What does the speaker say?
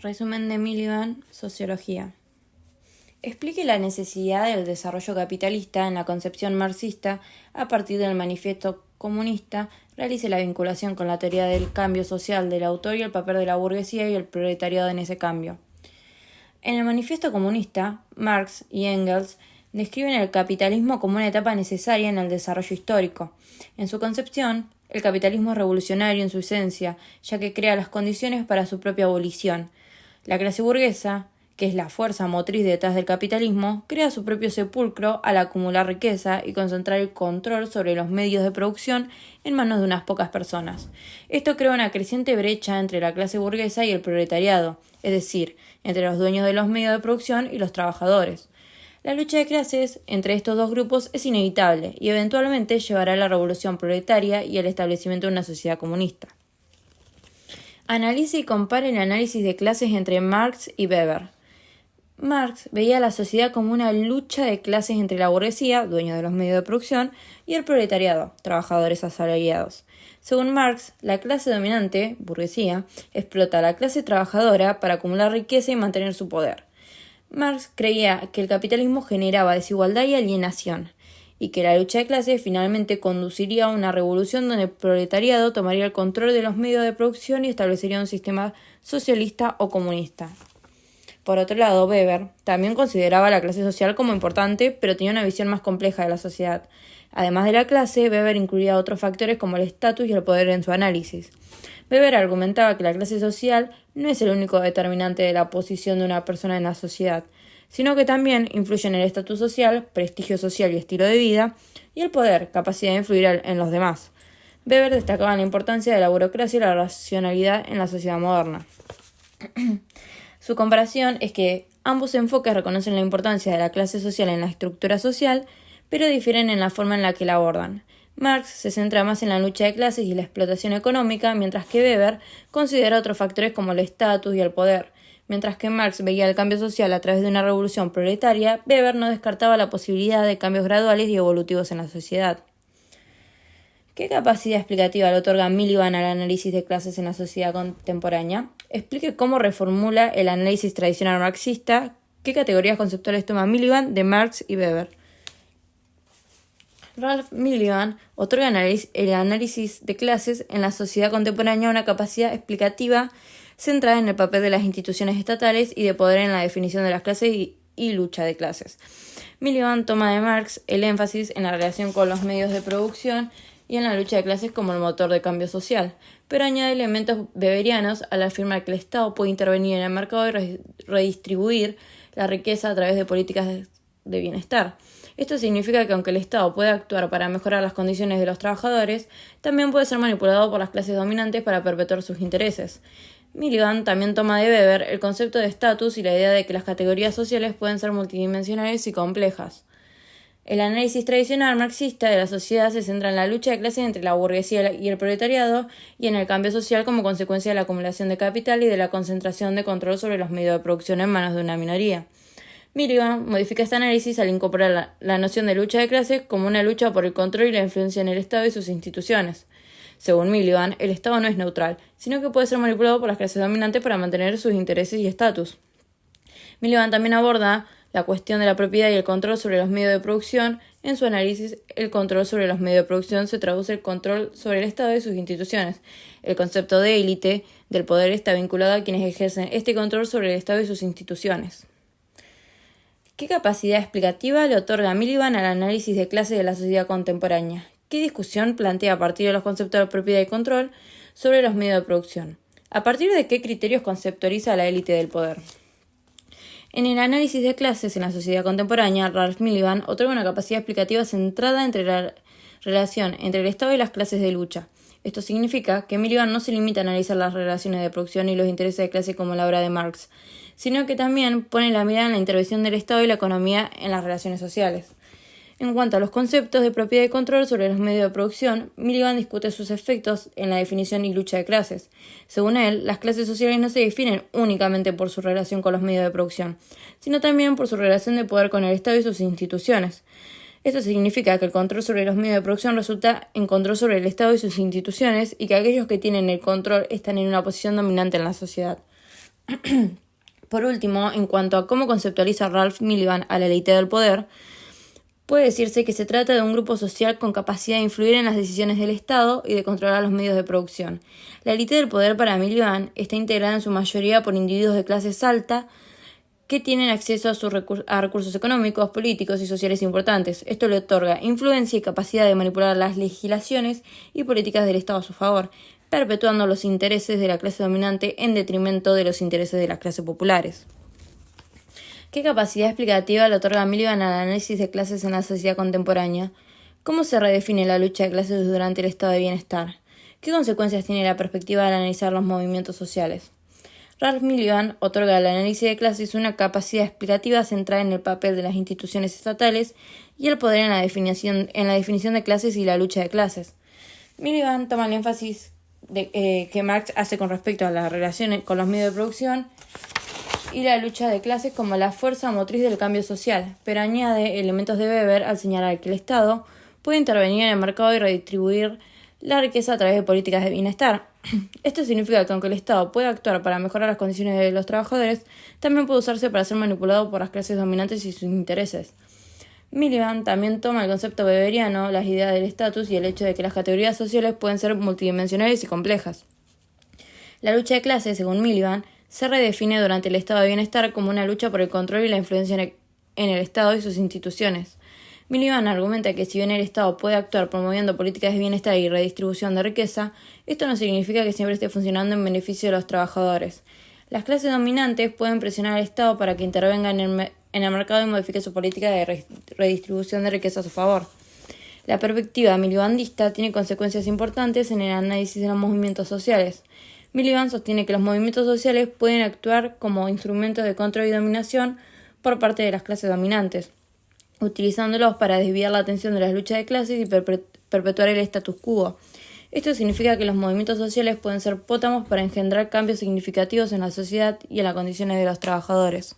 Resumen de Miliband, Sociología. Explique la necesidad del desarrollo capitalista en la concepción marxista a partir del manifiesto comunista. Realice la vinculación con la teoría del cambio social del autor y el papel de la burguesía y el proletariado en ese cambio. En el manifiesto comunista, Marx y Engels describen el capitalismo como una etapa necesaria en el desarrollo histórico. En su concepción, el capitalismo es revolucionario en su esencia, ya que crea las condiciones para su propia abolición. La clase burguesa, que es la fuerza motriz detrás del capitalismo, crea su propio sepulcro al acumular riqueza y concentrar el control sobre los medios de producción en manos de unas pocas personas. Esto crea una creciente brecha entre la clase burguesa y el proletariado, es decir, entre los dueños de los medios de producción y los trabajadores. La lucha de clases entre estos dos grupos es inevitable y eventualmente llevará a la revolución proletaria y al establecimiento de una sociedad comunista. Analice y compare el análisis de clases entre Marx y Weber. Marx veía a la sociedad como una lucha de clases entre la burguesía, dueños de los medios de producción, y el proletariado, trabajadores asalariados. Según Marx, la clase dominante, burguesía, explota a la clase trabajadora para acumular riqueza y mantener su poder. Marx creía que el capitalismo generaba desigualdad y alienación, y que la lucha de clases finalmente conduciría a una revolución donde el proletariado tomaría el control de los medios de producción y establecería un sistema socialista o comunista. Por otro lado, Weber también consideraba a la clase social como importante, pero tenía una visión más compleja de la sociedad. Además de la clase, Weber incluía otros factores como el estatus y el poder en su análisis. Weber argumentaba que la clase social no es el único determinante de la posición de una persona en la sociedad, sino que también influyen el estatus social, prestigio social y estilo de vida, y el poder, capacidad de influir en los demás. Weber destacaba la importancia de la burocracia y la racionalidad en la sociedad moderna. Su comparación es que ambos enfoques reconocen la importancia de la clase social en la estructura social, pero difieren en la forma en la que la abordan. Marx se centra más en la lucha de clases y la explotación económica, mientras que Weber considera otros factores como el estatus y el poder. Mientras que Marx veía el cambio social a través de una revolución proletaria, Weber no descartaba la posibilidad de cambios graduales y evolutivos en la sociedad. ¿Qué capacidad explicativa le otorga Miliband al análisis de clases en la sociedad contemporánea? Explique cómo reformula el análisis tradicional marxista. ¿Qué categorías conceptuales toma Miliband de Marx y Weber? Ralph Miliband otorga el análisis de clases en la sociedad contemporánea una capacidad explicativa centrada en el papel de las instituciones estatales y de poder en la definición de las clases y lucha de clases. Miliband toma de Marx el énfasis en la relación con los medios de producción y en la lucha de clases como el motor de cambio social, pero añade elementos weberianos al afirmar que el Estado puede intervenir en el mercado y redistribuir la riqueza a través de políticas de bienestar. Esto significa que aunque el Estado puede actuar para mejorar las condiciones de los trabajadores, también puede ser manipulado por las clases dominantes para perpetuar sus intereses. Miliband también toma de Weber el concepto de estatus y la idea de que las categorías sociales pueden ser multidimensionales y complejas. El análisis tradicional marxista de la sociedad se centra en la lucha de clases entre la burguesía y el proletariado y en el cambio social como consecuencia de la acumulación de capital y de la concentración de control sobre los medios de producción en manos de una minoría. Miliband modifica este análisis al incorporar la noción de lucha de clases como una lucha por el control y la influencia en el Estado y sus instituciones. Según Miliband, el Estado no es neutral, sino que puede ser manipulado por las clases dominantes para mantener sus intereses y estatus. Miliband también aborda la cuestión de la propiedad y el control sobre los medios de producción. En su análisis, el control sobre los medios de producción se traduce el control sobre el Estado y sus instituciones. El concepto de élite del poder está vinculado a quienes ejercen este control sobre el Estado y sus instituciones. ¿Qué capacidad explicativa le otorga Miliband al análisis de clases de la sociedad contemporánea? ¿Qué discusión plantea a partir de los conceptos de propiedad y control sobre los medios de producción? ¿A partir de qué criterios conceptualiza la élite del poder? En el análisis de clases en la sociedad contemporánea, Ralph Miliband otorga una capacidad explicativa centrada entre la relación entre el Estado y las clases de lucha. Esto significa que Miliband no se limita a analizar las relaciones de producción y los intereses de clase como la obra de Marx, sino que también pone la mirada en la intervención del Estado y la economía en las relaciones sociales. En cuanto a los conceptos de propiedad y control sobre los medios de producción, Miliband discute sus efectos en la definición y lucha de clases. Según él, las clases sociales no se definen únicamente por su relación con los medios de producción, sino también por su relación de poder con el Estado y sus instituciones. Esto significa que el control sobre los medios de producción resulta en control sobre el Estado y sus instituciones y que aquellos que tienen el control están en una posición dominante en la sociedad. Por último, en cuanto a cómo conceptualiza Ralph Miliband a la élite del poder, puede decirse que se trata de un grupo social con capacidad de influir en las decisiones del Estado y de controlar los medios de producción. La élite del poder para Miliband está integrada en su mayoría por individuos de clase alta que tienen acceso a recursos económicos, políticos y sociales importantes. Esto le otorga influencia y capacidad de manipular las legislaciones y políticas del Estado a su favor, perpetuando los intereses de la clase dominante en detrimento de los intereses de las clases populares. ¿Qué capacidad explicativa le otorga Miliband al análisis de clases en la sociedad contemporánea? ¿Cómo se redefine la lucha de clases durante el estado de bienestar? ¿Qué consecuencias tiene la perspectiva al analizar los movimientos sociales? Ralph Miliband otorga al análisis de clases una capacidad explicativa centrada en el papel de las instituciones estatales y el poder en la definición de clases y la lucha de clases. Miliband toma el énfasis que Marx hace con respecto a las relaciones con los medios de producción y la lucha de clases como la fuerza motriz del cambio social, pero añade elementos de Weber al señalar que el Estado puede intervenir en el mercado y redistribuir la riqueza a través de políticas de bienestar. Esto significa que aunque el Estado puede actuar para mejorar las condiciones de los trabajadores, también puede usarse para ser manipulado por las clases dominantes y sus intereses. Miliband también toma el concepto weberiano, las ideas del estatus y el hecho de que las categorías sociales pueden ser multidimensionales y complejas. La lucha de clases, según Miliband, se redefine durante el estado de bienestar como una lucha por el control y la influencia en el Estado y sus instituciones. Miliband argumenta que si bien el Estado puede actuar promoviendo políticas de bienestar y redistribución de riqueza, esto no significa que siempre esté funcionando en beneficio de los trabajadores. Las clases dominantes pueden presionar al Estado para que intervenga en el mercado y modifique su política de redistribución de riqueza a su favor. La perspectiva milibandista tiene consecuencias importantes en el análisis de los movimientos sociales. Miliband sostiene que los movimientos sociales pueden actuar como instrumentos de control y dominación por parte de las clases dominantes, utilizándolos para desviar la atención de las luchas de clases y perpetuar el status quo. Esto significa que los movimientos sociales pueden ser pótamos para engendrar cambios significativos en la sociedad y en las condiciones de los trabajadores.